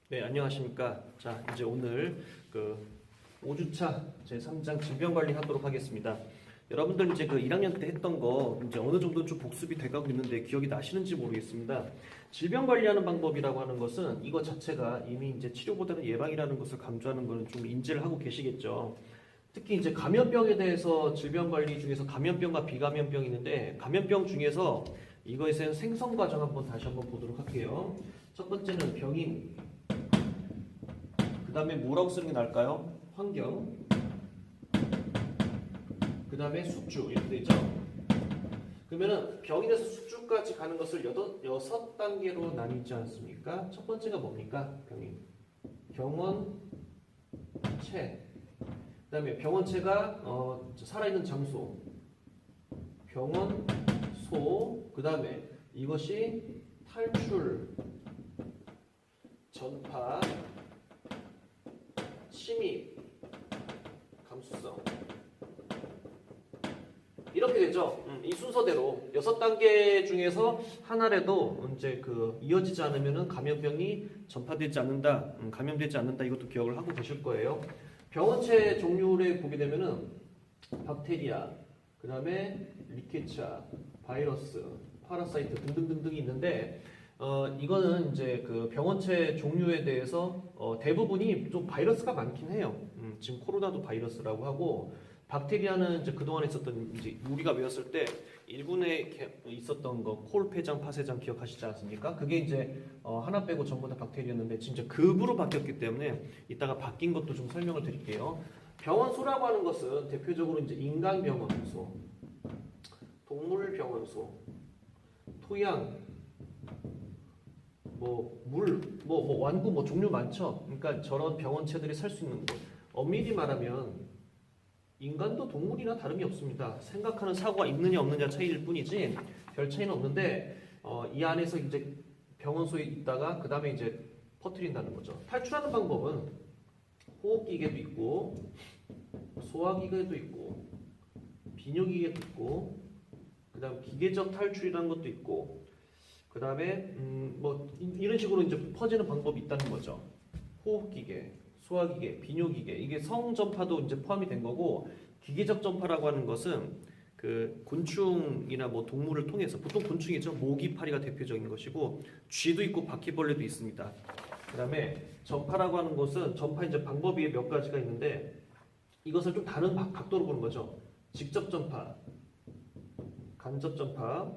네, 안녕하십니까. 자, 이제 오늘 5주차 제3장 질병관리 하도록 하겠습니다. 여러분들 이제 1학년 때 했던 거 이제 어느 정도 좀 복습이 돼가고 있는데 기억이 나시는지 모르겠습니다. 질병관리하는 방법이라고 하는 것은 이거 자체가 이미 이제 치료보다는 예방이라는 것을 강조하는 거는 좀 인지를 하고 계시겠죠. 특히 이제 감염병에 대해서 질병관리 중에서 감염병과 비감염병이 있는데 감염병 중에서 이거에서는 생성 과정 다시 한번 보도록 할게요. 첫 번째는 병인, 그 다음에 뭐라고 쓰는 게 나을까요? 환경, 그 다음에 숙주 이렇게 되죠. 그러면은 병인에서 숙주까지 가는 것을 6단계로 나뉘지 않습니까? 첫 번째가 뭡니까? 병인, 병원체, 그 다음에 병원체가 살아있는 장소, 병원소, 그 다음에 이것이 탈출, 전파, 침입, 감수성 이렇게 되죠. 이 순서대로 6단계 중에서 하나라도 이제 이어지지 않으면은 감염병이 전파되지 않는다, 감염되지 않는다 이것도 기억을 하고 계실 거예요. 병원체 종류를 보게 되면은 박테리아, 그 다음에 리케차, 바이러스, 파라사이트 등등등등이 있는데 이거는 이제 병원체 종류에 대해서 대부분이 좀 바이러스가 많긴 해요. 지금 코로나도 바이러스라고 하고 박테리아는 이제 그동안 있었던 이제 우리가 배웠을 때 일군에 있었던 거 콜폐장, 파쇄장 기억하시지 않습니까? 그게 이제 하나 빼고 전부 다 박테리아였는데 진짜 급으로 바뀌었기 때문에 이따가 바뀐 것도 좀 설명을 드릴게요. 병원소라고 하는 것은 대표적으로 이제 인간 병원소, 동물 병원소, 토양, 물, 완구, 종류 많죠. 그러니까 저런 병원체들이 살 수 있는 곳. 엄밀히 말하면 인간도 동물이나 다름이 없습니다. 생각하는 사고가 있느냐 없느냐 차이일 뿐이지 별 차이는 없는데 이 안에서 이제 병원소에 있다가 그 다음에 이제 퍼뜨린다는 거죠. 탈출하는 방법은 호흡기계도 있고 소화기계도 있고 비뇨기계도 있고 그 다음 기계적 탈출이라는 것도 있고 그 다음에 이런 식으로 이제 퍼지는 방법이 있다는 거죠. 호흡기계, 소화기계, 비뇨기계 이게 성전파도 이제 포함이 된 거고 기계적 전파라고 하는 것은 곤충이나 동물을 통해서 보통 곤충이죠. 모기, 파리가 대표적인 것이고 쥐도 있고 바퀴벌레도 있습니다. 그 다음에 전파라고 하는 것은 전파 이제 방법이 몇 가지가 있는데 이것을 좀 다른 각도로 보는 거죠. 직접 전파, 간접 전파,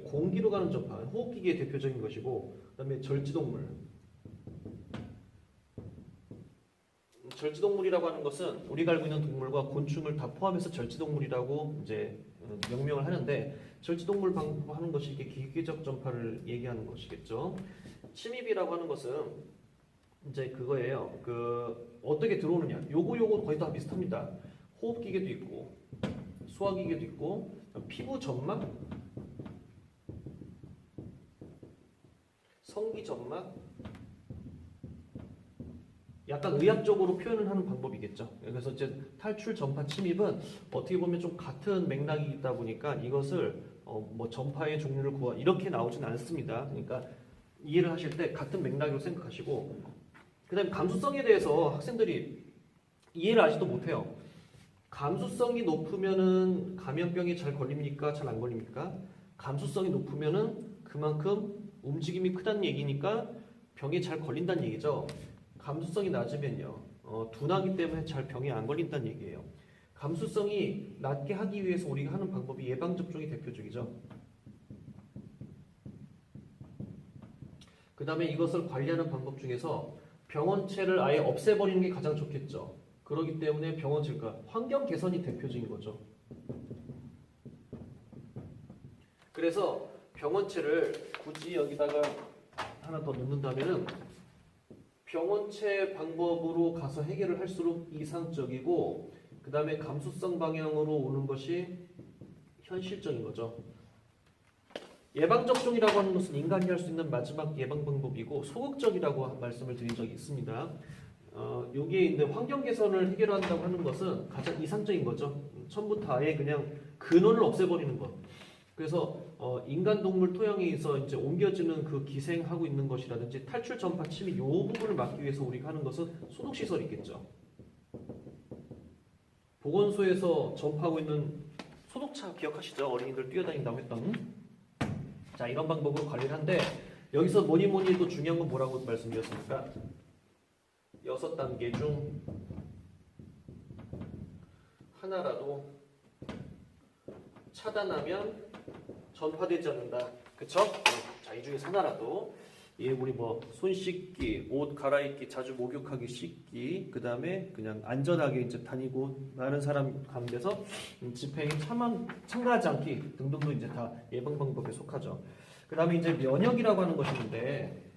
공기로 가는 전파, 호흡기계의 대표적인 것이고 그 다음에 절지동물. 절지동물이라고 하는 것은 우리가 알고 있는 동물과 곤충을 다 포함해서 절지동물이라고 이제 명명을 하는데 절지동물 하는 것이 이게 기계적 전파를 얘기하는 것이겠죠. 침입이라고 하는 것은 이제 그거예요. 어떻게 들어오느냐. 요거 거의 다 비슷합니다. 호흡기계도 있고 소화기계도 있고 피부 점막, 성기 점막, 약간 의학적으로 표현을 하는 방법이겠죠. 그래서 이제 탈출, 전파, 침입은 어떻게 보면 좀 같은 맥락이다 보니까 이것을 전파의 종류를 이렇게 나오진 않습니다. 그러니까 이해를 하실 때 같은 맥락으로 생각하시고 그다음에 감수성에 대해서 학생들이 이해를 아직도 못해요. 감수성이 높으면은 감염병이 잘 걸립니까? 잘 안 걸립니까? 감수성이 높으면은 그만큼 움직임이 크다는 얘기니까 병에 잘 걸린다는 얘기죠. 감수성이 낮으면요, 둔하기 때문에 잘 병에 안 걸린다는 얘기예요. 감수성이 낮게 하기 위해서 우리가 하는 방법이 예방접종이 대표적이죠. 그 다음에 이것을 관리하는 방법 중에서 병원체를 아예 없애버리는 게 가장 좋겠죠. 그렇기 때문에 병원체가 환경 개선이 대표적인 거죠. 그래서 병원체를 굳이 여기다가 하나 더 넣는다면은 병원체 방법으로 가서 해결을 할수록 이상적이고 그 다음에 감수성 방향으로 오는 것이 현실적인 거죠. 예방접종이라고 하는 것은 인간이 할 수 있는 마지막 예방 방법이고 소극적이라고 말씀을 드린 적이 있습니다. 여기에 이제 환경 개선을 해결한다고 하는 것은 가장 이상적인 거죠. 처음부터 아예 그냥 근원을 없애버리는 것. 그래서 인간 동물 토양에서 이제 옮겨지는 그 기생하고 있는 것이라든지 탈출 전파 침입 이 부분을 막기 위해서 우리가 하는 것은 소독 시설이 있겠죠. 보건소에서 전파하고 있는 소독차 기억하시죠? 어린이들 뛰어다닌다고 했던. 자, 이런 방법으로 관리를 한데 여기서 뭐니 해도 중요한 건 뭐라고 말씀드렸습니까? 6단계 중 하나라도 차단하면 전파되지 않는다. 그쵸? 자, 이 중에서 하나라도 우리 뭐 손 씻기, 옷 갈아입기, 자주 목욕하기, 씻기, 그 다음에 그냥 안전하게 이제 다니고 많은 사람 가운데서 집행에 참가하지 않기 등등도 이제 다 예방 방법에 속하죠. 그 다음에 이제 면역이라고 하는 것이 있는데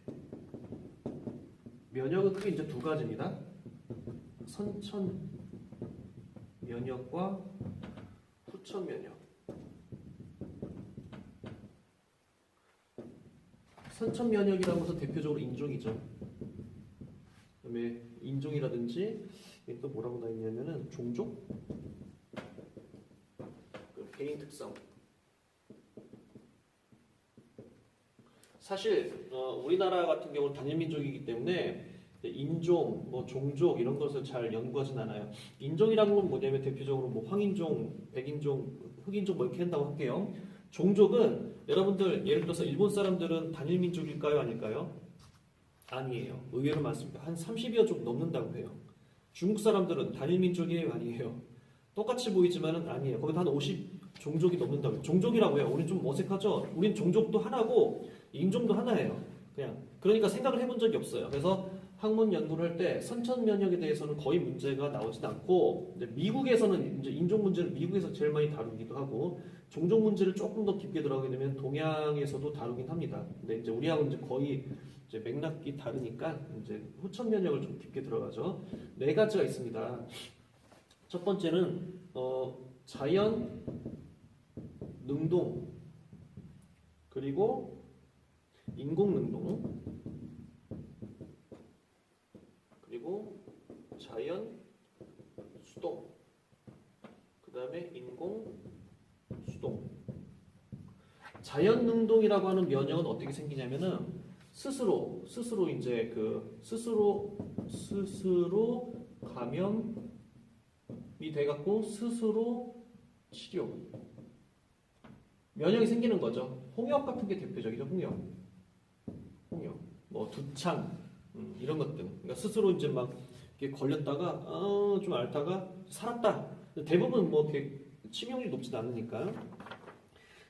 면역은 크게 이제 두 가지입니다. 선천 면역과 후천 면역. 선천 면역이라는 것은 대표적으로 인종이죠. 그다음에 인종이라든지 또 뭐라고 나와 있냐면은 종족, 개인 특성. 사실 우리나라 같은 경우는 단일 민족이기 때문에 인종, 뭐 종족 이런 것을 잘 연구하진 않아요. 인종이라는 건 뭐냐면 대표적으로 뭐 황인종, 백인종, 흑인종 뭐 이렇게 한다고 할게요. 종족은 여러분들 예를 들어서 일본 사람들은 단일 민족일까요? 아닐까요? 아니에요. 의외로 많습니다. 한 30여 종 넘는다고 해요. 중국 사람들은 단일 민족이에요? 아니에요. 똑같이 보이지만은 아니에요. 거기도 한 50 종족이 넘는다고 해요. 종족이라고 해요. 우린 좀 어색하죠? 우린 종족도 하나고 인종도 하나예요. 그러니까 생각을 해본 적이 없어요. 그래서 학문 연구를 할 때 선천 면역에 대해서는 거의 문제가 나오진 않고 미국에서는 이제 인종 문제를 미국에서 제일 많이 다루기도 하고 종족 문제를 조금 더 깊게 들어가게 되면 동양에서도 다루긴 합니다. 근데 이제 우리하고 이제 거의 이제 맥락이 다르니까 이제 후천 면역을 좀 깊게 들어가죠. 4가지가 있습니다. 첫 번째는 자연 능동 그리고 인공 능동 그리고 자연 수동 그 다음에 인공 수동. 자연 능동이라고 하는 면역은 어떻게 생기냐면은 스스로 이제 스스로 감염이 돼갖고 스스로 치료 면역이 생기는 거죠. 홍역 같은 게 대표적이죠. 홍역 뭐 두창 이런 것들. 그러니까 스스로 이제 막 이렇게 걸렸다가 좀 앓다가 살았다. 대부분 뭐 이렇게 치명률이 높진 않으니까.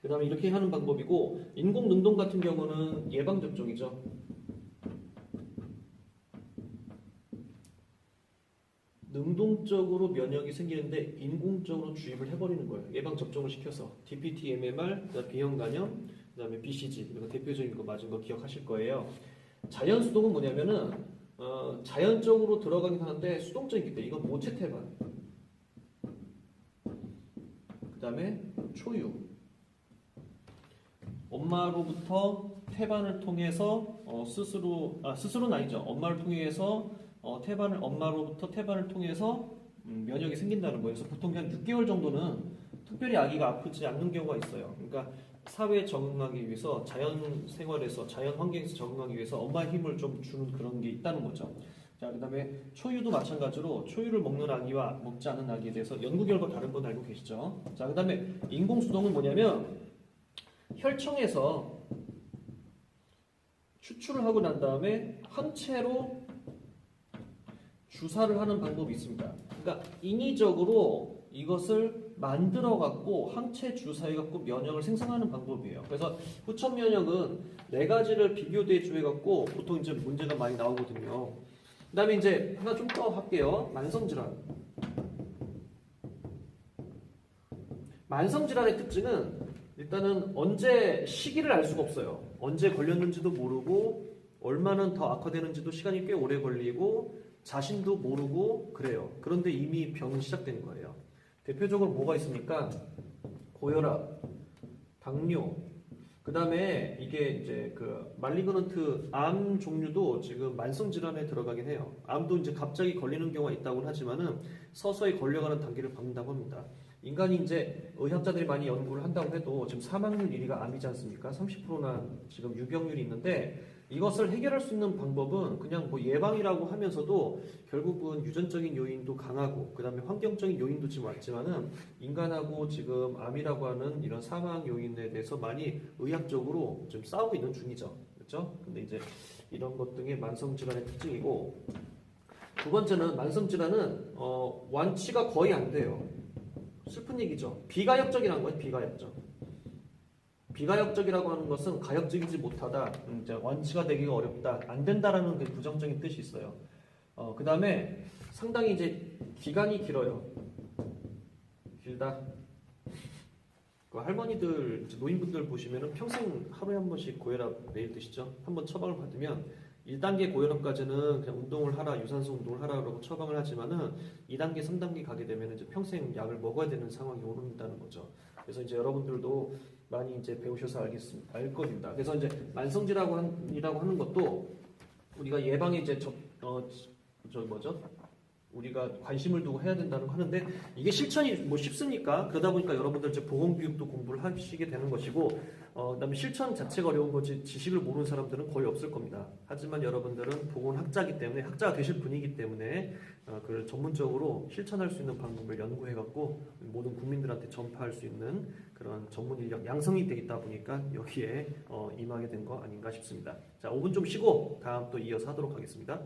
그 다음에 이렇게 하는 방법이고 인공 능동 같은 경우는 예방 접종이죠. 능동적으로 면역이 생기는데 인공적으로 주입을 해버리는 거예요. 예방 접종을 시켜서 DPT, MMR, B형 간염, 그다음에 BCG 이거 대표적인 거 맞은 거 기억하실 거예요. 자연 수동은 뭐냐면은 자연적으로 들어가긴 하는데 수동적이기 때문에 이건 모체 태반. 그다음에 초유. 엄마로부터 태반을 통해서 스스로는 아니죠. 엄마를 통해서 엄마로부터 태반을 통해서 면역이 생긴다는 거예요. 그래서 보통 한 6개월 정도는 특별히 아기가 아프지 않는 경우가 있어요. 그러니까 사회에 적응하기 위해서 자연 생활에서 자연 환경에서 적응하기 위해서 엄마의 힘을 좀 주는 그런 게 있다는 거죠. 자, 그다음에 초유도 마찬가지로 초유를 먹는 아기와 먹지 않는 아기에 대해서 연구 결과 다른 건 알고 계시죠? 자, 그다음에 인공수동은 뭐냐면 혈청에서 추출을 하고 난 다음에 항체로 주사를 하는 방법이 있습니다. 그러니까 인위적으로 이것을 만들어 갖고 항체 주사해 갖고 면역을 생성하는 방법이에요. 그래서 후천 면역은 4가지를 비교 대조해 갖고 보통 이제 문제가 많이 나오거든요. 그다음에 이제 하나 좀 더 할게요. 만성질환. 만성질환의 특징은 일단은 언제 시기를 알 수가 없어요. 언제 걸렸는지도 모르고 얼마나 더 악화되는지도 시간이 꽤 오래 걸리고 자신도 모르고 그래요. 그런데 이미 병은 시작된 거예요. 대표적으로 뭐가 있습니까? 고혈압, 당뇨, 그 다음에 이게 이제 말리그넌트 암 종류도 지금 만성 질환에 들어가긴 해요. 암도 이제 갑자기 걸리는 경우가 있다고는 하지만은 서서히 걸려가는 단계를 밟는다고 합니다. 인간이 이제 의학자들이 많이 연구를 한다고 해도 지금 사망률 1위가 암이지 않습니까? 30%나 지금 유병률이 있는데 이것을 해결할 수 있는 방법은 그냥 뭐 예방이라고 하면서도 결국은 유전적인 요인도 강하고 그 다음에 환경적인 요인도 지금 왔지만은 인간하고 지금 암이라고 하는 이런 사망 요인에 대해서 많이 의학적으로 좀 싸우고 있는 중이죠. 그렇죠? 근데 이제 이런 것 등의 만성 질환의 특징이고 두 번째는 만성 질환은 완치가 거의 안 돼요. 슬픈 얘기죠. 비가역적이라는 거예요. 비가역적. 비가역적이라고 하는 것은 가역적이지 못하다, 이제 완치가 되기가 어렵다, 안 된다라는 그 부정적인 뜻이 있어요. 그 다음에 상당히 이제 기간이 길어요. 길다. 그 할머니들, 노인분들 보시면은 평생 하루에 한 번씩 고혈압 매일 드시죠? 한 번 처방을 받으면 1단계 고혈압까지는 그냥 운동을 하라, 유산소 운동을 하라 그러고 처방을 하지만은 2단계, 3단계 가게 되면 이제 평생 약을 먹어야 되는 상황이 오른다는 거죠. 그래서 이제 여러분들도 많이 이제 배우셔서 알 겁니다. 그래서 이제 만성질환이라고 하는 것도 우리가 예방에 이제 우리가 관심을 두고 해야 된다는 거 하는데 이게 실천이 뭐 쉽습니까? 그러다 보니까 여러분들 이제 보건교육도 공부를 하시게 되는 것이고 그다음에 실천 자체가 어려운 거지 지식을 모르는 사람들은 거의 없을 겁니다. 하지만 여러분들은 보건학자이기 때문에 학자가 되실 분이기 때문에 그걸 전문적으로 실천할 수 있는 방법을 연구해갖고 모든 국민들한테 전파할 수 있는 그런 전문 인력 양성이 되겠다 보니까 여기에 임하게 된 거 아닌가 싶습니다. 자, 5분 좀 쉬고 다음 또 이어서 하도록 하겠습니다.